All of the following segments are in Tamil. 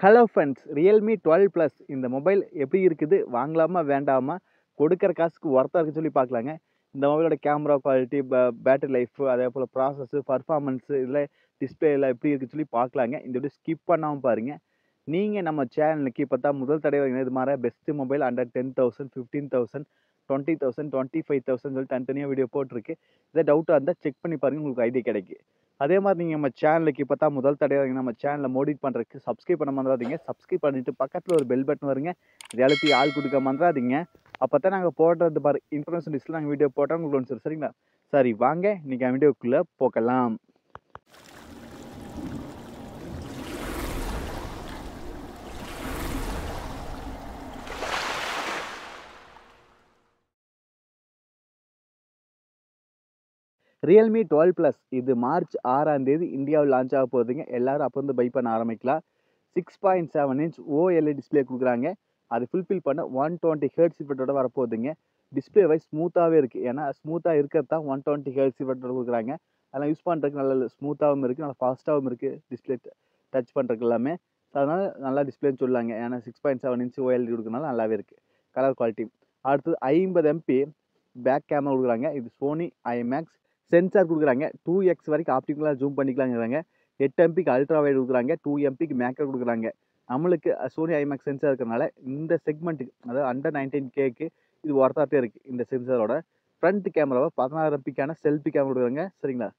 ஹலோ ஃப்ரெண்ட்ஸ், ரியல்மி 12 ப்ளஸ் இந்த மொபைல் எப்படி இருக்குது, வாங்கலாமா வேண்டாமா, கொடுக்குற காசுக்கு ஒர்த்தாக இருக்குன்னு சொல்லி பார்க்கலாங்க. இந்த மொபைலோட கேமரா குவாலிட்டி, பேட்டரி லைஃப், அதே போல் ப்ராசஸ்ஸு, பர்ஃபார்மன்ஸு, இதில் டிஸ்பிளேல எப்படி இருக்குன்னு சொல்லி பார்க்கலாங்க. இந்த வீடியோ ஸ்கிப் பண்ணாமல் பாருங்கள். நீங்கள் நம்ம சேனலுக்கு இப்போ தான் முதல் தடவை இது மாதிரி பெஸ்ட்டு மொபைல் அண்டர் 10,000, 15,000, 20,000, 25,000 சொல்லி தனித்தனியாக வீடியோ போட்டிருக்கு. இதை டவுட்டாக இருந்தால் செக் பண்ணி பாருங்கள், உங்களுக்கு ஐடியா கிடைக்கும். அதே மாதிரி நீங்கள் நம்ம சேனலுக்கு இப்போ தான் முதல் தடவை நம்ம சேனலை மோடிட் பண்ணுறதுக்கு சப்ஸ்கிரைப் பண்ண மறந்துடாதீங்க. சப்ஸ்கிரைப் பண்ணிவிட்டு பக்கத்தில் ஒரு பெல் பட்டன் வருங்க, இதை அழுத்தி ஆள் கொடுக்க மறந்துடாதீங்க. அப்போ தான் நாங்கள் போடுறது பாரு இன்ஃபர்மேஷன் லிஸ்ட்டில் நாங்கள் வீடியோ போட்டால் உங்களுக்கு ஒன்று சரிங்களா? சரி வாங்க இன்றைக்கி வீடியோக்குள்ளே போகலாம். ரியல்மி 12 ப்ளஸ் இது மார்ச் 6ஆம் தேதி இந்தியாவில் லான்ச் ஆக போகுதுங்க. எல்லாரும் அப்போ வந்து பை பண்ண ஆரம்பிக்கலாம். 6.7 இன்ச் OLED டிஸ்பிளே கொடுக்குறாங்க. அது ஃபுல்ஃபில் பண்ண 120 ஹெர்ட்ஸ் ரிஃப்ரெஷ்ஷோட வரப்போகுதுங்க. டிஸ்பிளே வைஸ் ஸ்மூத்தாகவே இருக்குது. ஏன்னா ஸ்மூத்தாக இருக்கிறது தான் 120 ஹெர்ட்ஸ் ரிஃப்ரெஷ்ஷோட கொடுக்குறாங்க. அதெல்லாம் யூஸ் பண்ணுறதுக்கு நல்ல ஸ்மூத்தாகவும் இருக்குது, நல்லா ஃபாஸ்ட்டாகவும் இருக்குது. டிஸ்பிளே டச் பண்ணுறதுக்கு எல்லாமே அதனால் நல்லா டிஸ்பிளேன்னு சொல்லாங்க. ஏன்னா 6.7 இன்ச் OLED கொடுக்குறதுனால நல்லாவே இருக்குது. கலர் குவாலிட்டி அடுத்தது 50 MP பேக் கேமரா கொடுக்குறாங்க. இது சோனி IMAX சென்சார் கொடுக்குறாங்க. 2x வரைக்கும் ஆப்டிக்கலாக ஜூம் பண்ணிக்கலாங்கிறாங்க. 8 MPக்கு அல்ட்ரா வைட் கொடுக்குறாங்க. 2 MPக்கு மேக்ரோ கொடுக்குறாங்க. நம்மளுக்கு சோனி IMAX சென்சார் இருக்கிறனால இந்த செக்மெண்ட்டுக்கு, அதாவது அண்டர் 19Kக்கு இது ஒர்த்தாகவே இருக்குது. இந்த சென்சாரோட ஃப்ரண்ட் கேமராவை 16 MPக்கான செல்ஃபி கேமரா கொடுக்குறாங்க. சரிங்களா?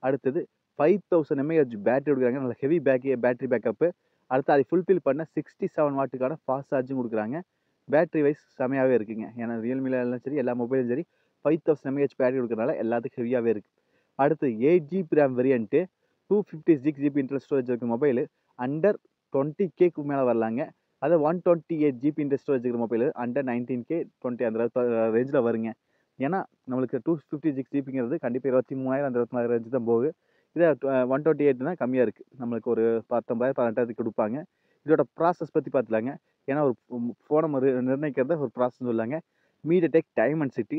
அடுத்தது 5000 mAh பேட்டரி கொடுக்குறாங்க. நல்ல ஹெவி பேட்டரி பேக்கப்பு. அடுத்து அதை ஃபுல்ஃபில் பண்ண 67 வாட்டுக்கான ஃபாஸ்ட் சார்ஜும் கொடுக்குறாங்க. பேட்டரி வைஸ் செமையாகவே இருக்குங்க. ஏன்னா ரியல்மிலாம் சரி, எல்லா மொபைலும் சரி 5000 mAh பேட்டரி கொடுக்குறதுனால எல்லாத்துக்கும் ஹெவியாகவே இருக்குது. அடுத்து 8GB RAM variant, 256GB internal storage இருக்கிற மொபைலு அண்டர் 20Kக்கு மேலே வரலாங்க. அதை 128GB இன்டர்னல் ஸ்டோரேஜ் இருக்கிற மொபைலு அண்டர் 19K 20 அந்த ரேஞ்சில் வருங்க. ஏன்னா நம்மளுக்கு 256GBங்கிறது கண்டிப்பாக 23,000 அந்த 24,000 ரேஞ்சு தான் போகுது. இதே 128 தான் கம்மியாக இருக்குது. நம்மளுக்கு ஒரு 19,000 18,000 கொடுப்பாங்க. இதோட ப்ராசஸ் பற்றி பார்த்துலாங்க. ஏன்னா ஒரு ஃபோனை நிர்ணயிக்கிறத ஒரு ப்ராசஸ் சொல்லாங்க. MediaTek Dimensity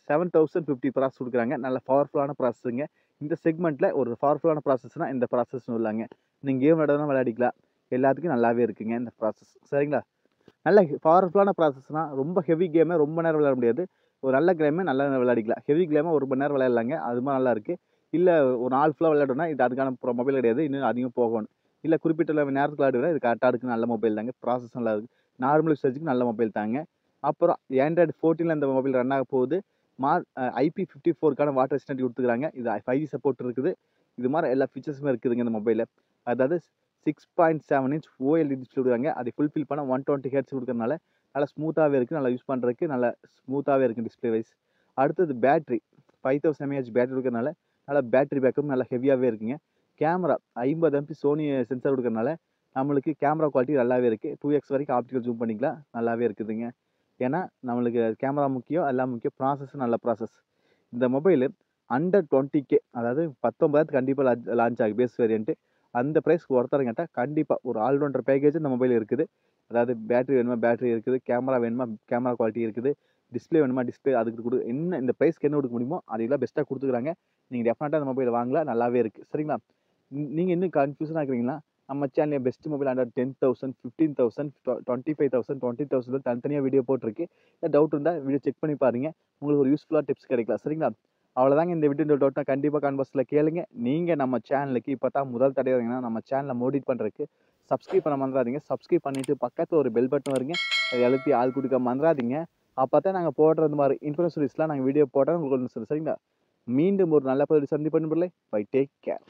7050 ப்ராசஸ் கொடுக்குறாங்க. நல்ல பவர்ஃபுல்லான ப்ராசஸுங்க. இந்த செக்மெண்ட்டில் ஒரு பவர்ஃபுல்லான ப்ராசஸ்னால் இந்த ப்ராசஸ் சொல்லாங்க. நீங்கள் கேம் விளையாடுறதுனா விளையாடிக்கலாம். எல்லாத்துக்கும் நல்லாவே இருக்குங்க இந்த ப்ராசஸ். சரிங்களா? நல்ல பவர்ஃபுல்லான ப்ராசஸ்னால் ரொம்ப ஹெவி கேமை ரொம்ப நேரம் விளையாட முடியாது. ஒரு நல்ல கேமை நல்லா விளையாடிக்கலாம். ஹெவி கேமை ஒரு மணி நேரம் விளையாடலாங்க. அது மாதிரி நல்லா இருக்குது. இல்லை ஒரு நாள் ஃபுல்லாக விளையாடணும்னா இது அதுக்கான மொபைல் கிடையாது. இன்னும் அதிகம் போகணும். இல்லை குறிப்பிட்ட நேரத்துக்கு விளையாடுவேன், இது கரெக்டாக இருக்குது. நல்ல மொபைல் தாங்க. ப்ராசஸ் நல்லா இருக்குது. நார்மல் யூசேஜுக்கு நல்ல மொபைல் தாங்க. அப்புறம் Android 14 இந்த மொபைல் ரன் ஆக போகுது. IP54க்கான வாட்டர் ரெசிஸ்டன்ட் கொடுத்துக்கிறாங்க. இது 5G சப்போர்ட் இருக்குது. இது மாதிரி எல்லா ஃபீச்சர்ஸுமே இருக்குதுங்க இந்த மொபைலில். அதாவது 6.7 இன்ச் OLED டிஸ்பிளே கொடுக்குறாங்க. அதை ஃபுல்ஃபில் பண்ண 120 ஹெர்ட்ஸ் கொடுக்கறதுனால நல்லா ஸ்மூத்தாகவே இருக்குது. நல்லா யூஸ் பண்ணுறதுக்கு நல்லா ஸ்மூத்தாகவே இருக்குது டிஸ்பிளே வைஸ். அடுத்தது பேட்ரி 5000 mAh பேட்டரி கொடுக்கறதுனால நல்லா பேட்டரி பேக்கப் நல்லா ஹெவியாகவே இருக்குங்க. கேமரா 50 MP சோனி சென்சார் கொடுக்கறதுனால நம்மளுக்கு கேமரா குவாலிட்டி நல்லாவே இருக்குது. 2x வரைக்கும் ஆப்டிக்கல் ஜூம் பண்ணிக்கலாம். நல்லாவே இருக்குதுங்க. ஏன்னா நம்மளுக்கு கேமரா முக்கியம், எல்லாம் முக்கியம். ப்ராசஸ் நல்ல ப்ராசஸ். இந்த மொபைலு அண்டர் 20K, அதாவது 19,000 கண்டிப்பாக லான்ச் ஆகும் பேஸ் வேரியண்ட்டு. அந்த ப்ரைஸ்க்கு ஒருத்தரம் கேட்டால் கண்டிப்பாக ஒரு ஆல்ரவுண்டர் பேக்கேஜ் இந்த மொபைல் இருக்குது. அதாவது பேட்டரி வேணுமா பேட்டரி இருக்குது, கேமரா வேணுமா கேமரா குவாலிட்டி இருக்குது, டிஸ்பிளே வேணுமா டிஸ்பிளே அதுக்கு என்ன இந்த ப்ரைஸ்க்கு என்ன கொடுக்க முடியுமோ அதெல்லாம் பெஸ்ட்டாக கொடுத்துக்கிறாங்க. நீங்கள் டெஃபினட்டாக அந்த மொபைல் வாங்கலாம். நல்லாவே இருக்குது. சரிங்களா? நீங்கள் இன்னும் கன்ஃபியூஷனாக இருக்கிறீங்களா? நம்ம சேனலில் பெஸ்ட் மொபைல் அண்டர் 10,000, 15,000, 25,000, 20,000 தனித்தனியாக வீடியோ போட்டிருக்கு. டவுட் இருந்தால் வீடியோ செக் பண்ணி பாருங்க. உங்களுக்கு ஒரு யூஸ்ஃபுல்லாக டிப்ஸ் கிடைக்கலாம். சரிங்களா? அவ்வளோதாங்க இந்த வீடியோ. டவுட்னா கண்டிப்பாக கான்வர்ஸில் கேளுங்க. நீங்கள் நம்ம சேனலுக்கு இப்போ தான் முதல் தடவை வரீங்கன்னா நம்ம சேனலை மோடிட் பண்ணுறதுக்கு சப்ஸ்கிரைப் பண்ண மறந்துடாதீங்க. சப்ஸ்கிரைப் பண்ணிவிட்டு பக்கத்தில் ஒரு பெல் பட்டன் வருங்க, அதை அழுத்தி ஆள் கொடுக்க மறந்துடாதீங்க. அப்போ தான் நாங்கள் போடுறது மாதிரி இன்ஃபர்மேஷன் லிஸ்ட்லாம் நாங்கள் வீடியோ போட்டால் உங்களுக்கு சரிங்களா? மீண்டும் ஒரு நல்ல பதிவு சந்திப்பு. Bye take care.